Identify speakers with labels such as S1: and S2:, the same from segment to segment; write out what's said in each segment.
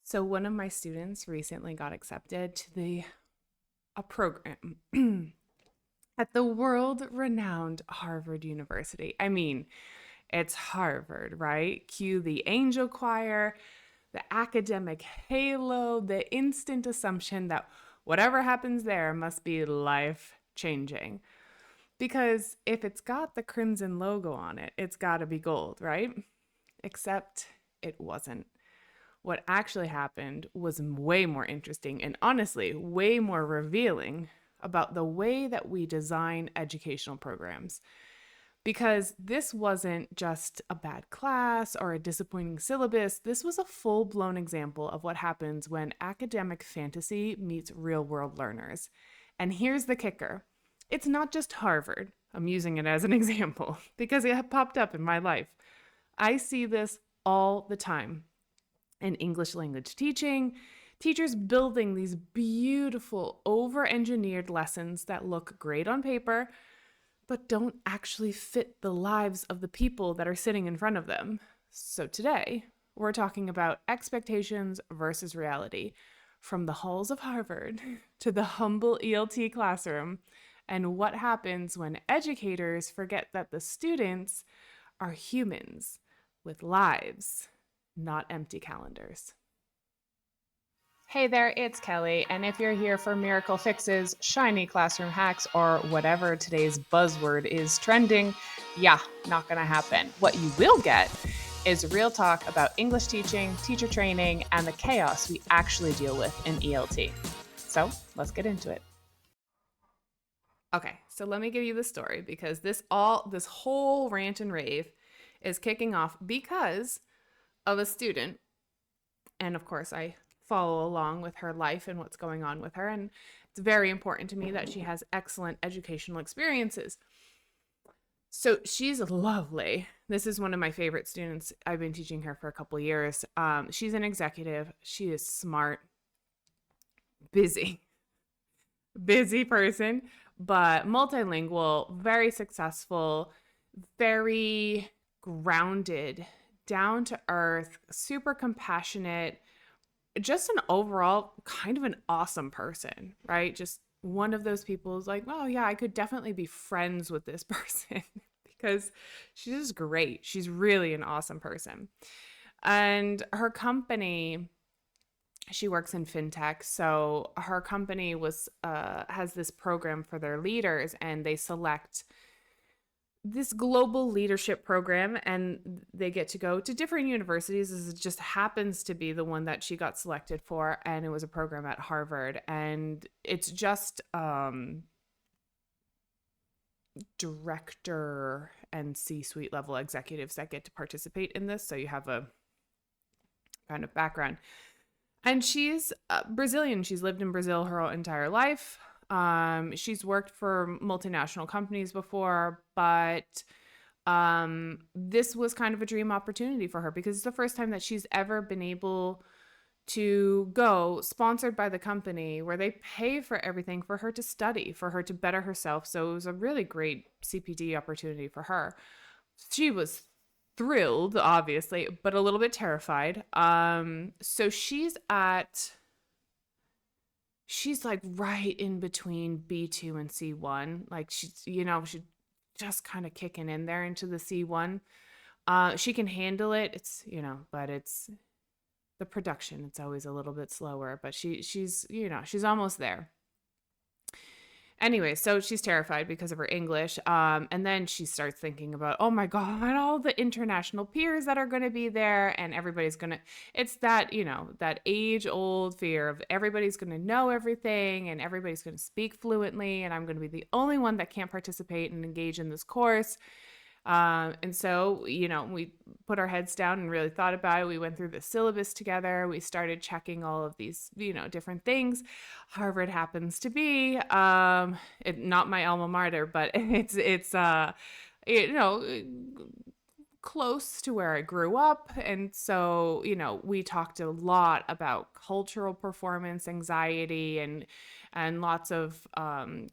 S1: So one of my students recently got accepted to a program at the world-renowned Harvard University. I mean, it's Harvard, right? Cue the angel choir, the academic halo, the instant assumption that whatever happens there must be life-changing. Because if it's got the crimson logo on it, it's got to be gold, right? Except it wasn't. What actually happened was way more interesting and honestly, way more revealing about the way that we design educational programs. Because this wasn't just a bad class or a disappointing syllabus, this was a full blown example of what happens when academic fantasy meets real world learners. And here's the kicker, it's not just Harvard. I'm using it as an example because it popped up in my life. I see this all the time in English language teaching, teachers building these beautiful, over engineered lessons that look great on paper, but don't actually fit the lives of the people that are sitting in front of them. So today, we're talking about expectations versus reality, from the halls of Harvard to the humble ELT classroom, and what happens when educators forget that the students are humans with lives, not empty calendars. Hey there, it's Kelly, and if you're here for miracle fixes, shiny classroom hacks, or whatever today's buzzword is trending, yeah, not gonna happen. What you will get is real talk about English teaching, teacher training, and the chaos we actually deal with in ELT. So let's get into it. Okay, so let me give you the story because this whole rant and rave is kicking off because of a student. And of course, I follow along with her life and what's going on with her. And it's very important to me that she has excellent educational experiences. So she's lovely. This is one of my favorite students. I've been teaching her for a couple years. She's an executive. She is smart, busy, busy person, but multilingual, very successful, very grounded, down to earth, super compassionate, just an overall kind of an awesome person, right? Just one of those people who's like, oh yeah, I could definitely be friends with this person because she's just great. She's really an awesome person. And her company, she works in fintech, so her company has this program for their leaders, and they select this global leadership program, and they get to go to different universities. This just happens to be the one that she got selected for, and it was a program at Harvard. And it's just director and C-suite level executives that get to participate in this, so you have a kind of background. And she's Brazilian. She's lived in Brazil her entire life. She's worked for multinational companies before, but this was kind of a dream opportunity for her because it's the first time that she's ever been able to go sponsored by the company where they pay for everything for her to study, for her to better herself. So it was a really great CPD opportunity for her. She was thrilled, obviously, but a little bit terrified. So she's like right in between B2 and C1. Like she's just kind of kicking in there into the C1. She can handle it. It's, but it's the production. It's always a little bit slower, but she's almost there. Anyway, so she's terrified because of her English. And then she starts thinking about, oh my God, all the international peers that are going to be there, and everybody's going to, it's that, that age old fear of everybody's going to know everything and everybody's going to speak fluently. And I'm going to be the only one that can't participate and engage in this course. And so, we put our heads down and really thought about it. We went through the syllabus together. We started checking all of these, different things. Harvard happens to be, not my alma mater, but it's close to where I grew up. And so, we talked a lot about cultural performance anxiety and lots of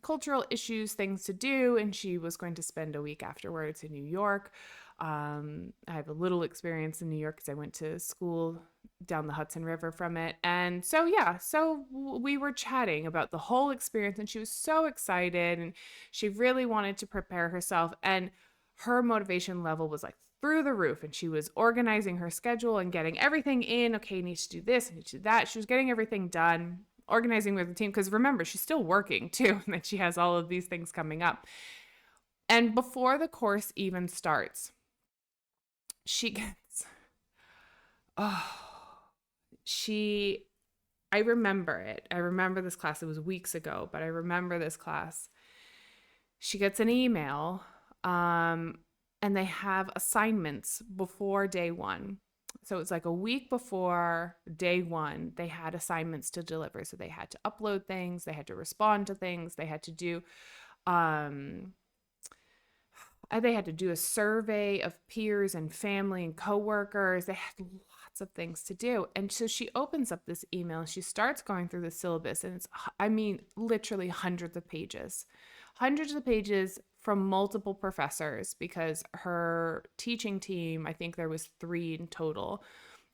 S1: cultural issues, things to do. And she was going to spend a week afterwards in New York. I have a little experience in New York because I went to school down the Hudson River from it. And so, yeah, so we were chatting about the whole experience, and she was so excited, and she really wanted to prepare herself. And her motivation level was like through the roof, and she was organizing her schedule and getting everything in. Okay, I need to do this, I need to do that. She was getting everything done, organizing with the team, because remember, she's still working too, and that she has all of these things coming up. And before the course even starts, she gets, oh, I remember it. I remember this class. It was weeks ago, but I remember this class. She gets an email, and they have assignments before day one. So it's like a week before day one, they had assignments to deliver. So they had to upload things, they had to respond to things, they had to do a survey of peers and family and coworkers. They had lots of things to do. And so she opens up this email and she starts going through the syllabus. And it's, I mean, literally hundreds of pages from multiple professors, because her teaching team, I think there was 3 in total.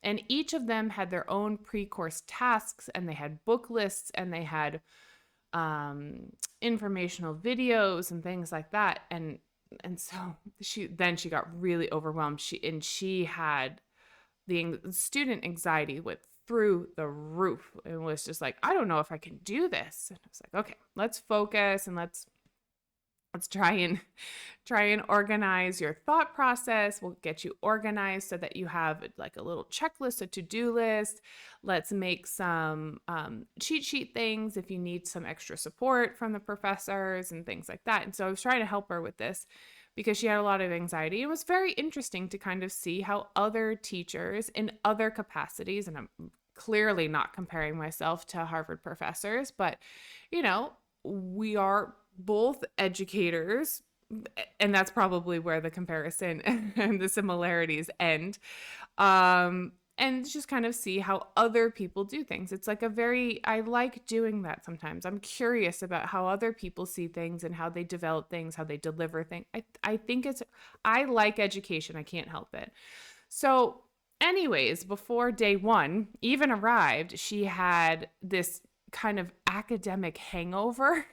S1: And each of them had their own pre-course tasks, and they had book lists, and they had informational videos and things like that. And so she got really overwhelmed. She had the student anxiety went through the roof and was just like, I don't know if I can do this. And I was like, okay, let's focus and let's try and organize your thought process. We'll get you organized so that you have like a little checklist, a to-do list. Let's make some cheat sheet things if you need some extra support from the professors and things like that. And so I was trying to help her with this because she had a lot of anxiety. It was very interesting to kind of see how other teachers in other capacities, and I'm clearly not comparing myself to Harvard professors, but we are both educators, and that's probably where the comparison and the similarities end. And just kind of see how other people do things. It's like I like doing that sometimes. I'm curious about how other people see things and how they develop things, how they deliver things. I like education. I can't help it. So anyways, before day one even arrived, she had this kind of academic hangover.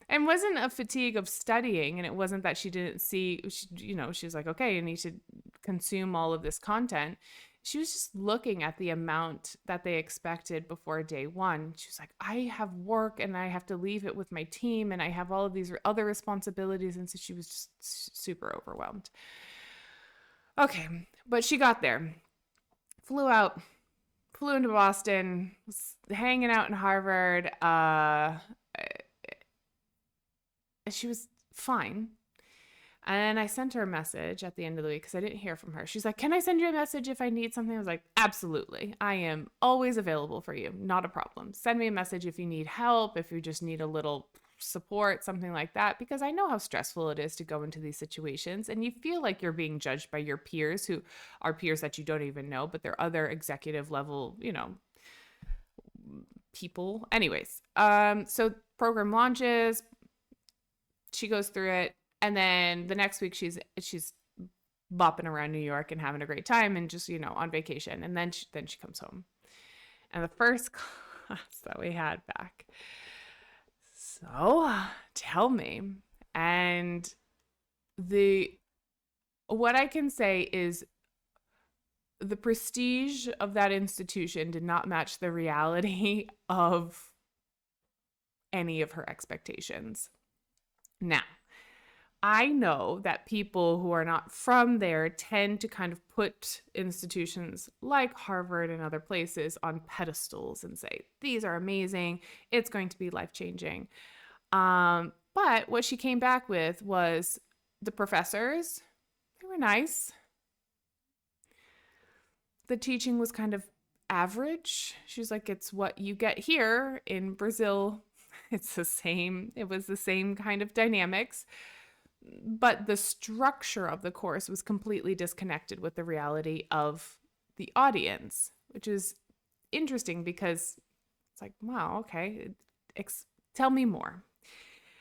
S1: And wasn't a fatigue of studying, and it wasn't that she didn't see, she was like, okay, I need to consume all of this content. She was just looking at the amount that they expected before day one. She was like, I have work and I have to leave it with my team and I have all of these other responsibilities. And so she was just super overwhelmed. Okay, but she got there, flew into Boston, was hanging out in Harvard. She was fine. And I sent her a message at the end of the week because I didn't hear from her. She's like, can I send you a message if I need something? I was like, absolutely. I am always available for you. Not a problem. Send me a message if you need help, if you just need a little support, something like that, because I know how stressful it is to go into these situations and you feel like you're being judged by your peers, who are peers that you don't even know, but they're other executive level, people. Anyways, so program launches, she goes through it, and then the next week she's bopping around New York and having a great time and just on vacation, and then she comes home. And the first class that we had back, so tell me, and what I can say is the prestige of that institution did not match the reality of any of her expectations. Now, I know that people who are not from there tend to kind of put institutions like Harvard and other places on pedestals and say, these are amazing, it's going to be life-changing. But what she came back with was the professors, they were nice. The teaching was kind of average. She's like, it's what you get here in Brazil. It was the same kind of dynamics, but the structure of the course was completely disconnected with the reality of the audience, which is interesting because it's like, wow, okay, tell me more.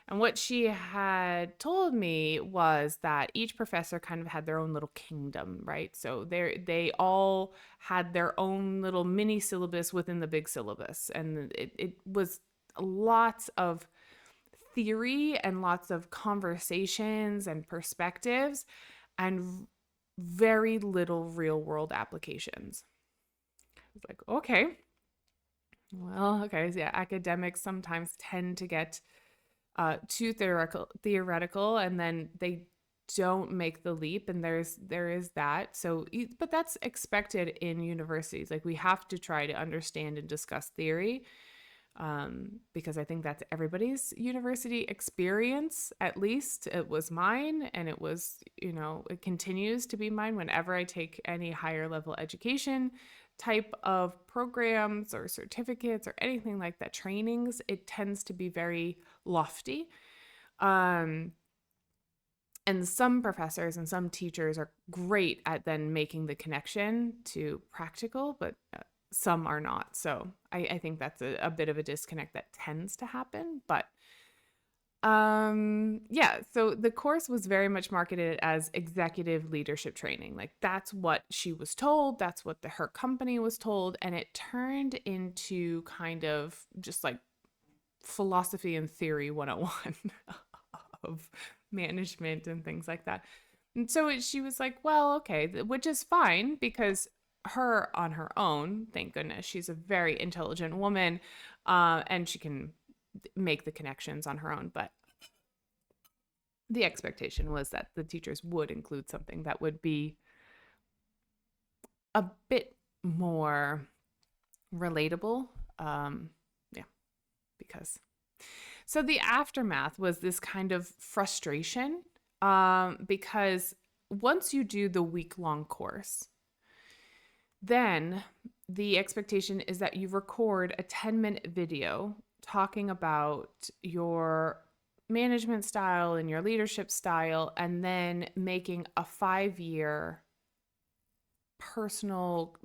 S1: And what she had told me was that each professor kind of had their own little kingdom, right? So they all had their own little mini syllabus within the big syllabus. And it was lots of theory and lots of conversations and perspectives and very little real world applications. It's like, okay, well, okay, so yeah, academics sometimes tend to get too theoretical, and then they don't make the leap, and there is that. So, but that's expected in universities. Like we have to try to understand and discuss theory, because I think that's everybody's university experience. At least it was mine, and it was, it continues to be mine whenever I take any higher level education type of programs or certificates or anything like that, trainings. It tends to be very lofty. And some professors and some teachers are great at then making the connection to practical, but some are not. So I think that's a bit of a disconnect that tends to happen. But yeah, so the course was very much marketed as executive leadership training. Like that's what she was told, that's what her company was told, and it turned into kind of just like philosophy and theory 101 of management and things like that. And so she was like, well, okay, which is fine, because her on her own, thank goodness, she's a very intelligent woman, and she can make the connections on her own. But the expectation was that the teachers would include something that would be a bit more relatable. Yeah, because so the aftermath was this kind of frustration, because once you do the week-long course, then the expectation is that you record a 10-minute video talking about your management style and your leadership style, and then making a 5-year personal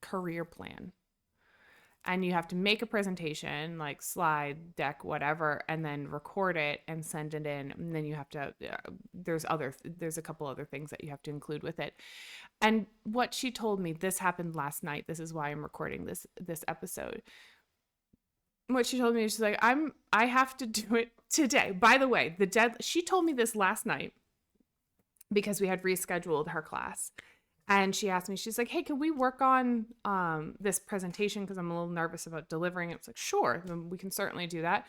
S1: career plan. And you have to make a presentation, like slide deck, whatever, and then record it and send it in. And then you have to, there's a couple other things that you have to include with it. And what she told me, this happened last night. This is why I'm recording this episode. What she told me is, she's like, I have to do it today. By the way, she told me this last night because we had rescheduled her class. And she asked me, she's like, hey, can we work on this presentation? Because I'm a little nervous about delivering it. I was like, sure, we can certainly do that.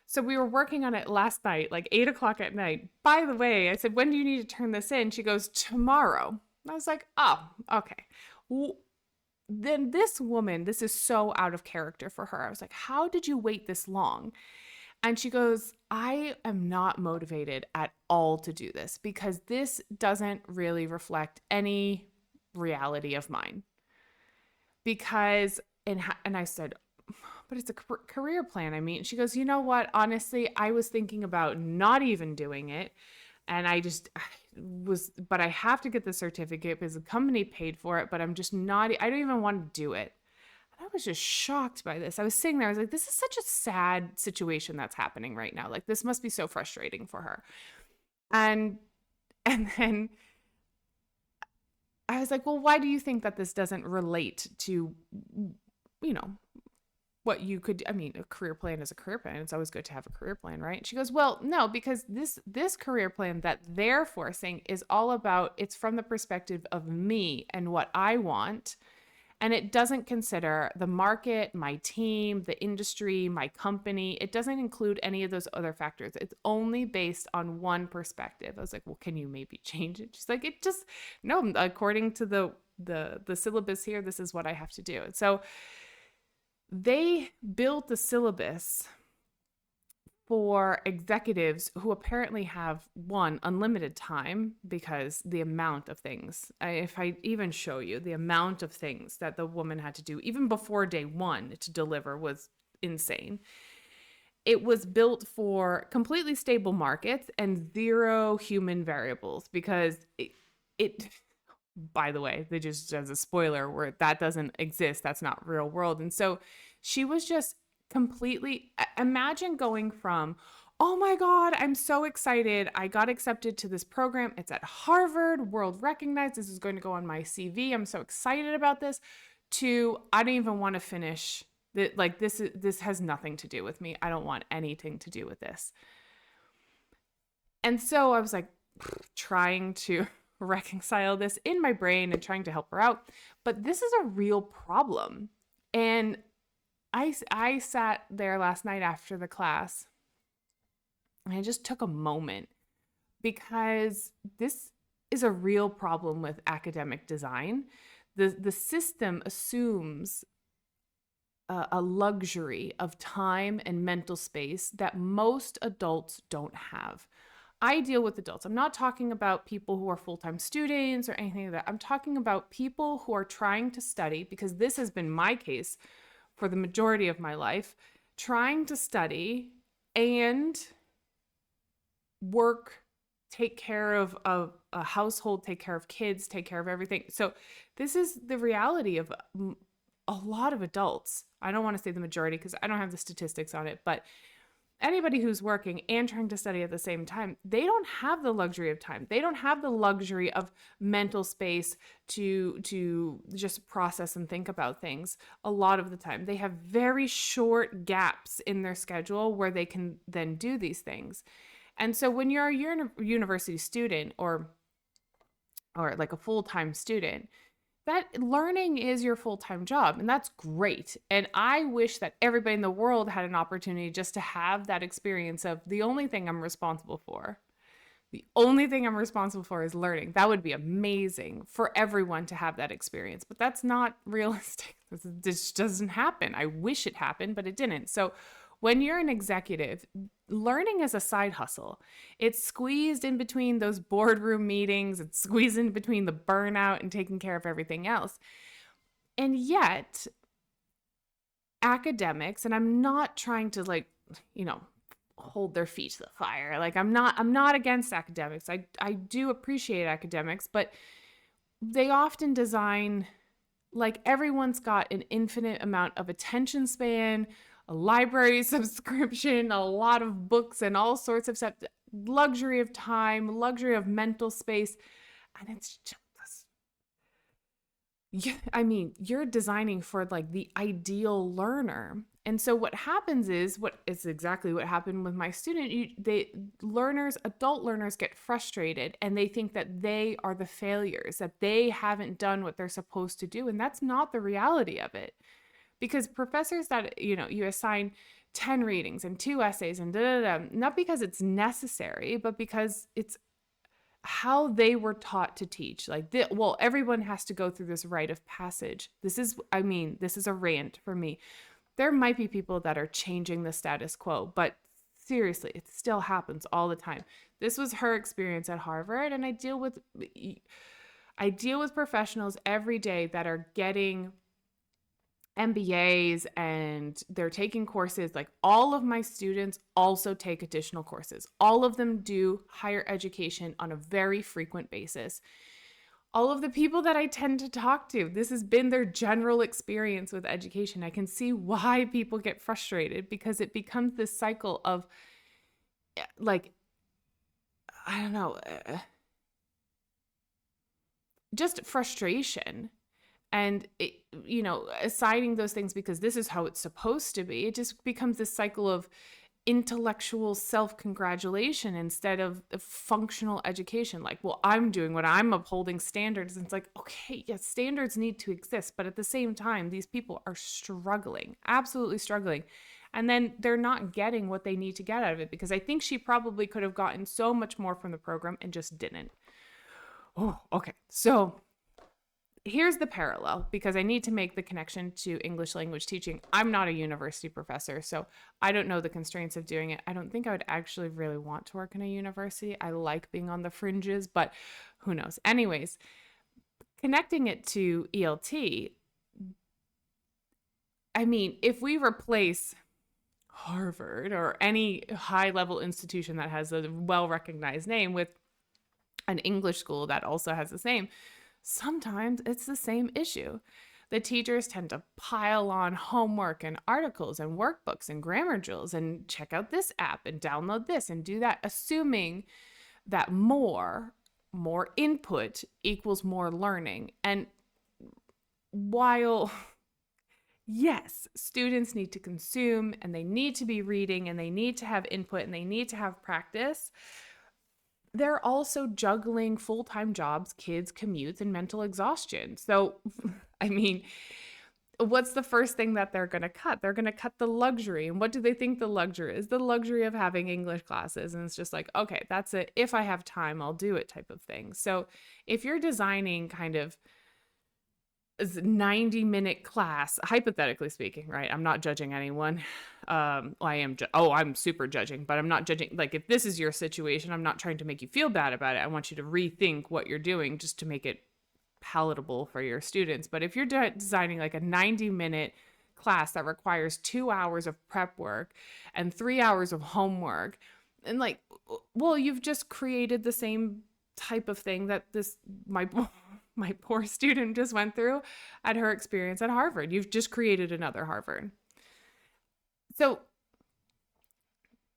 S1: So we were working on it last night, like 8:00 at night. By the way, I said, when do you need to turn this in? She goes, tomorrow. I was like, oh, okay. Then this woman, this is so out of character for her. I was like, how did you wait this long? And she goes, I am not motivated at all to do this, because this doesn't really reflect any reality of mine. Because, and I said, but it's a career plan. I mean, she goes, you know what? Honestly, I was thinking about not even doing it. And I but I have to get the certificate because the company paid for it, but I don't even want to do it. And I was just shocked by this. I was sitting there, I was like, this is such a sad situation that's happening right now. Like, this must be so frustrating for her. And then I was like, well, why do you think that this doesn't relate to, what you could, I mean, a career plan is a career plan. It's always good to have a career plan, right? And she goes, well, no, because this career plan that they're forcing is all about, it's from the perspective of me and what I want. And it doesn't consider the market, my team, the industry, my company. It doesn't include any of those other factors. It's only based on one perspective. I was like, well, can you maybe change it? She's like, no, according to the syllabus here, this is what I have to do. And so they built the syllabus for executives who apparently have unlimited time, because the amount of things, if I even show you the amount of things that the woman had to do even before day one to deliver, was insane. It was built for completely stable markets and zero human variables, because it by the way, they just, as a spoiler, where that doesn't exist, that's not real world. And so she was just completely, imagine going from, oh my God, I'm so excited. I got accepted to this program. It's at Harvard, world recognized. This is going to go on my CV. I'm so excited about this. To, I don't even want to finish. Like this has nothing to do with me. I don't want anything to do with this. And so I was like trying to reconcile this in my brain and trying to help her out. But this is a real problem. And I sat there last night after the class and I just took a moment because this is a real problem with academic design. The system assumes a luxury of time and mental space that most adults don't have. I deal with adults. I'm not talking about people who are full-time students or anything like that. I'm talking about people who are trying to study, because this has been my case for the majority of my life, trying to study and work, take care of a household, take care of kids, take care of everything. So this is the reality of a lot of adults. I don't want to say the majority because I don't have the statistics on it, but anybody who's working and trying to study at the same time, they don't have the luxury of time. They don't have the luxury of mental space to just process and think about things. A lot of the time, they have very short gaps in their schedule where they can then do these things. And so when you're a university student or like a full-time student, that learning is your full-time job, and that's great. And I wish that everybody in the world had an opportunity just to have that experience of the only thing I'm responsible for. The only thing I'm responsible for is learning. That would be amazing for everyone to have that experience, but that's not realistic. This doesn't happen. I wish it happened, but it didn't. So when you're an executive, learning is a side hustle. It's squeezed in between those boardroom meetings. It's squeezed in between the burnout and taking care of everything else. And yet, academics, and I'm not trying to hold their feet to the fire. Like I'm not against academics. I do appreciate academics, but they often design like everyone's got an infinite amount of attention span, a library subscription, a lot of books and all sorts of stuff, luxury of time, luxury of mental space. And it's just, you're designing for like the ideal learner. And so what happens is, what is exactly what happened with my student, adult learners get frustrated and they think that they are the failures, that they haven't done what they're supposed to do. And that's not the reality of it. Because professors that, you assign 10 readings and 2 essays and not because it's necessary, but because it's how they were taught to teach. Like, everyone has to go through this rite of passage. This is a rant for me. There might be people that are changing the status quo, but seriously, it still happens all the time. This was her experience at Harvard, and I deal with professionals every day that are getting MBAs and they're taking courses. Like, all of my students also take additional courses. All of them do higher education on a very frequent basis. All of the people that I tend to talk to, this has been their general experience with education. I can see why people get frustrated, because it becomes this cycle of just frustration. And, assigning those things because this is how it's supposed to be, it just becomes this cycle of intellectual self-congratulation instead of functional education. Like, well, I'm doing what I'm upholding standards. And it's like, okay, yes, standards need to exist. But at the same time, these people are struggling, absolutely struggling. And then they're not getting what they need to get out of it, because I think she probably could have gotten so much more from the program and just didn't. Oh, okay. So here's the parallel, because I need to make the connection to English language teaching. I'm not a university professor, so I don't know the constraints of doing it. I don't think I would actually really want to work in a university. I like being on the fringes, but who knows? Anyways, connecting it to ELT, if we replace Harvard or any high-level institution that has a well-recognized name with an English school that also has the same, sometimes it's the same issue. The teachers tend to pile on homework and articles and workbooks and grammar drills and check out this app and download this and do that, assuming that more input equals more learning. And while yes, students need to consume and they need to be reading and they need to have input and they need to have practice, they're also juggling full-time jobs, kids, commutes, and mental exhaustion. So, I mean, what's the first thing that they're going to cut? They're going to cut the luxury. And what do they think the luxury is? The luxury of having English classes. And it's just like, okay, that's it. If I have time, I'll do it type of thing. So if you're designing kind of a 90-minute class, hypothetically speaking, right? I'm not judging anyone. I'm super judging, but I'm not judging. Like, if this is your situation, I'm not trying to make you feel bad about it. I want you to rethink what you're doing just to make it palatable for your students. But if you're designing like a 90-minute class that requires 2 hours of prep work and 3 hours of homework, and like, well, you've just created the same type of thing that my poor student just went through at her experience at Harvard. You've just created another Harvard. So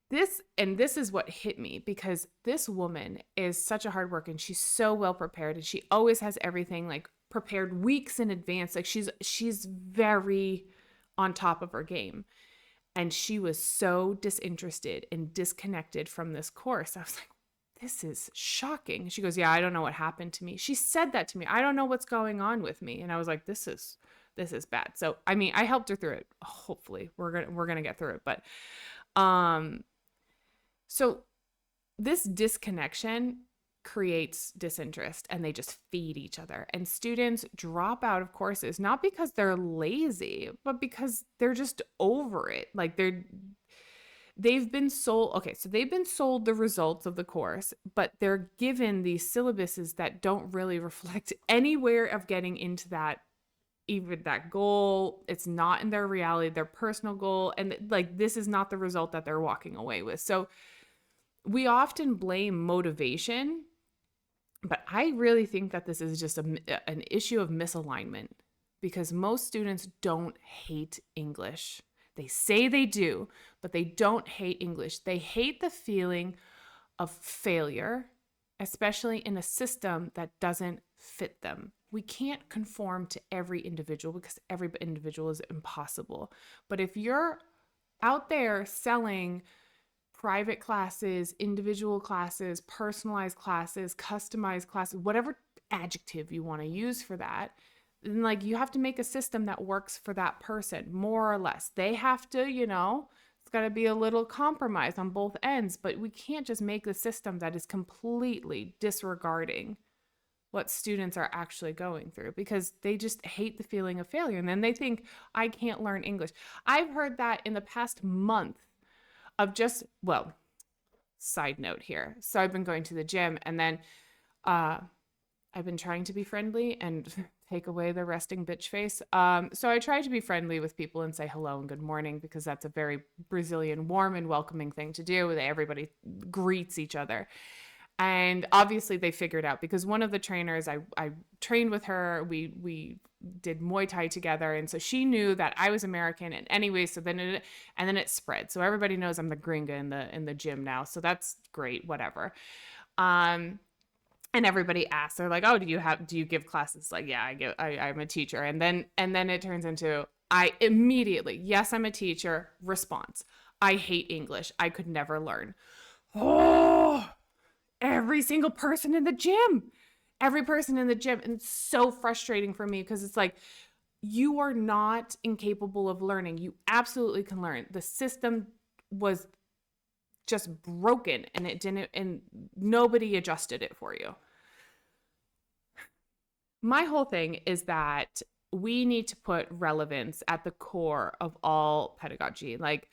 S1: this is what hit me, because this woman is such a hard worker and she's so well prepared and she always has everything like prepared weeks in advance. Like she's very on top of her game. And she was so disinterested and disconnected from this course. I was like, this is shocking. She goes, yeah, I don't know what happened to me. She said that to me. I don't know what's going on with me. And I was like, this is bad. So, I mean, I helped her through it. Hopefully we're going to get through it. But, so this disconnection creates disinterest and they just feed each other, and students drop out of courses, not because they're lazy, but because they're just over it. Like they've been sold the results of the course, but they're given these syllabuses that don't really reflect anywhere of getting into that, even that goal. It's not in their reality, their personal goal. And like, this is not the result that they're walking away with. So we often blame motivation, but I really think that this is just an issue of misalignment, because most students don't hate English. They say they do, but they don't hate English. They hate the feeling of failure, especially in a system that doesn't fit them. We can't conform to every individual because every individual is impossible. But if you're out there selling private classes, individual classes, personalized classes, customized classes, whatever adjective you want to use for that, and like, you have to make a system that works for that person, more or less. They have to, it's got to be a little compromise on both ends, but we can't just make the system that is completely disregarding what students are actually going through, because they just hate the feeling of failure. And then they think, I can't learn English. I've heard that in the past month of just, well, side note here. So I've been going to the gym, and then I've been trying to be friendly and take away the resting bitch face. So I try to be friendly with people and say hello and good morning, because that's a very Brazilian, warm and welcoming thing to do. Everybody greets each other. And obviously they figured out, because one of the trainers, I trained with her, we did Muay Thai together. And so she knew that I was American. And anyway, so then it spread. So everybody knows I'm the gringa in the gym now. So that's great, whatever. And everybody asks, they're like, oh, do you give classes? Like, yeah, I'm a teacher. And then it turns into, I immediately, yes, I'm a teacher, response. I hate English. I could never learn. Oh, every single person in the gym. And it's so frustrating for me, because it's like, you are not incapable of learning. You absolutely can learn. The system was just broken, and nobody adjusted it for you. My whole thing is that we need to put relevance at the core of all pedagogy. Like,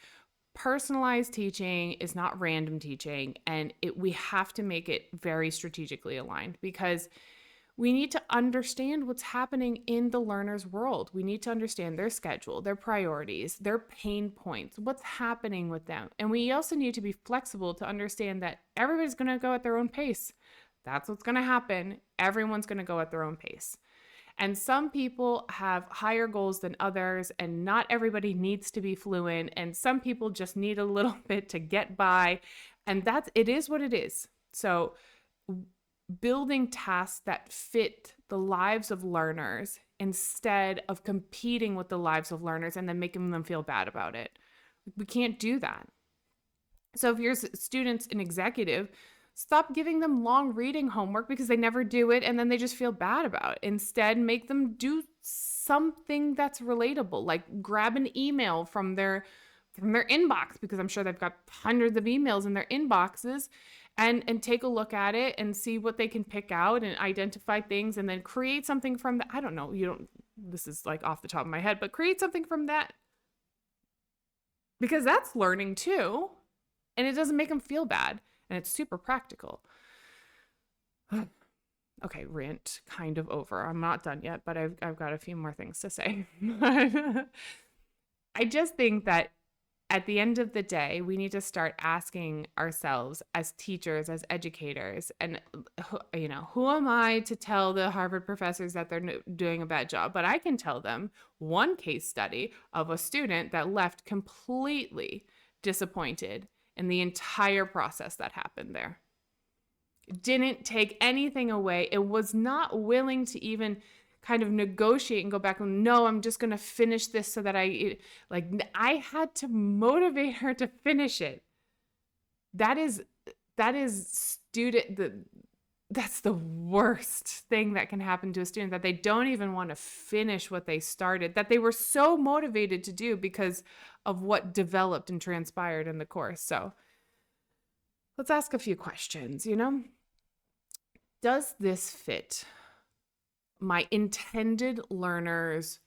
S1: personalized teaching is not random teaching, and we have to make it very strategically aligned, because we need to understand what's happening in the learner's world. We need to understand their schedule, their priorities, their pain points, what's happening with them. And we also need to be flexible to understand that everybody's going to go at their own pace. That's what's going to happen. Everyone's going to go at their own pace. And some people have higher goals than others, and not everybody needs to be fluent. And some people just need a little bit to get by. And it is what it is. So building tasks that fit the lives of learners instead of competing with the lives of learners and then making them feel bad about it. We can't do that. So if your student's an executive, stop giving them long reading homework because they never do it and then they just feel bad about it. Instead, make them do something that's relatable, like grab an email from their inbox, because I'm sure they've got hundreds of emails in their inboxes, and take a look at it and see what they can pick out and identify things, and then create something from that. I don't know, this is like off the top of my head, but create something from that, because that's learning too, and it doesn't make them feel bad, and it's super practical. Okay, rant kind of over. I'm not done yet, but I've got a few more things to say. I just think that at the end of the day, we need to start asking ourselves as teachers, as educators, and who am I to tell the Harvard professors that they're doing a bad job? But I can tell them one case study of a student that left completely disappointed in the entire process that happened there. Didn't take anything away. It was not willing to even kind of negotiate and go back and, no, I'm just going to finish this so that I had to motivate her to finish it. That's the worst thing that can happen to a student, that they don't even want to finish what they started, that they were so motivated to do because of what developed and transpired in the course. So let's ask a few questions, Does this fit my intended learner's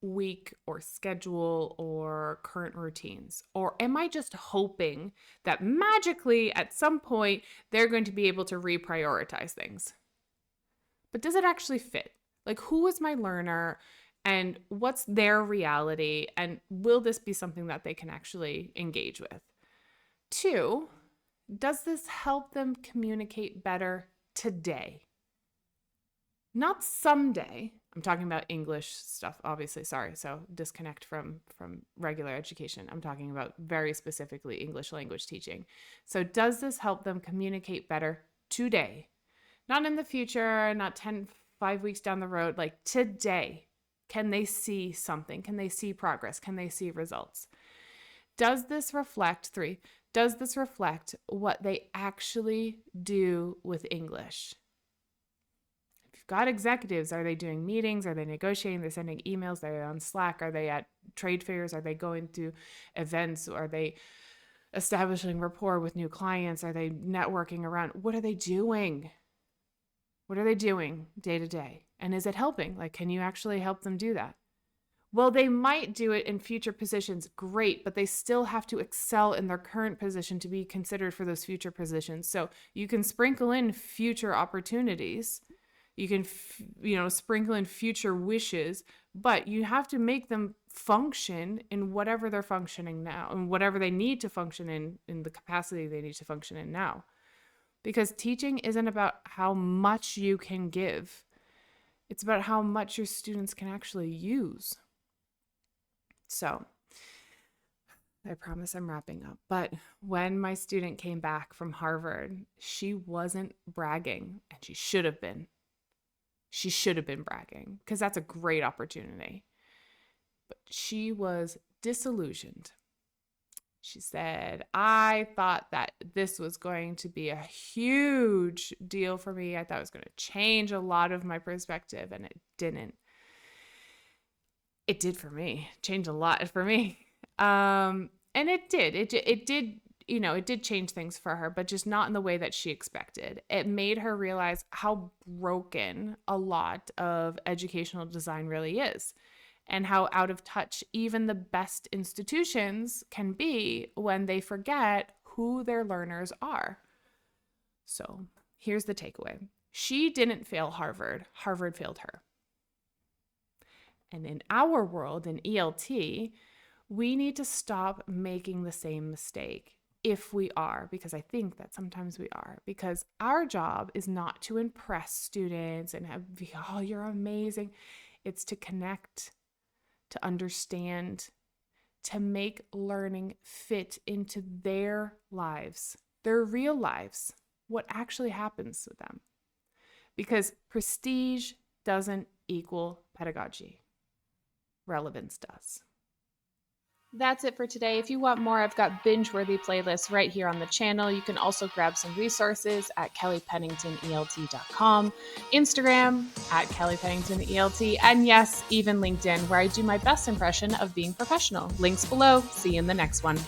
S1: week or schedule or current routines? Or am I just hoping that magically at some point they're going to be able to reprioritize things? But does it actually fit? Like, who is my learner and what's their reality? And will this be something that they can actually engage with? 2, does this help them communicate better today? Not someday. I'm talking about English stuff, obviously. Sorry. So disconnect from regular education. I'm talking about very specifically English language teaching. So does this help them communicate better today? Not in the future, not 5 weeks down the road, like today. Can they see something? Can they see progress? Can they see results? Does this reflect, 3, does this reflect what they actually do with English? Got executives, are they doing meetings? Are they negotiating? They're sending emails? Are they on Slack? Are they at trade fairs? Are they going to events? Are they establishing rapport with new clients? Are they networking around? What are they doing? What are they doing day to day? And is it helping? Like, can you actually help them do that? Well, they might do it in future positions. Great, but they still have to excel in their current position to be considered for those future positions. So you can sprinkle in future opportunities. You can, sprinkle in future wishes, but you have to make them function in whatever they're functioning now and whatever they need to function in the capacity they need to function in now. Because teaching isn't about how much you can give. It's about how much your students can actually use. So I promise I'm wrapping up. But when my student came back from Harvard, she wasn't bragging, and she should have been. She should have been bragging, because that's a great opportunity. But she was disillusioned. She said, I thought that this was going to be a huge deal for me. I thought it was going to change a lot of my perspective, and it didn't. It did for me. Changed a lot for me. And it did. It did. It did change things for her, but just not in the way that she expected. It made her realize how broken a lot of educational design really is, and how out of touch even the best institutions can be when they forget who their learners are. So here's the takeaway. She didn't fail Harvard. Harvard failed her. And in our world, in ELT, we need to stop making the same mistake. if we are, because I think that sometimes we are, because our job is not to impress students and be, oh, you're amazing. It's to connect, to understand, to make learning fit into their lives, their real lives, what actually happens with them. Because prestige doesn't equal pedagogy. Relevance does. That's it for today. If you want more, I've got binge-worthy playlists right here on the channel. You can also grab some resources at kellypenningtonelt.com, Instagram at kellypenningtonelt, and yes, even LinkedIn, where I do my best impression of being professional. Links below. See you in the next one.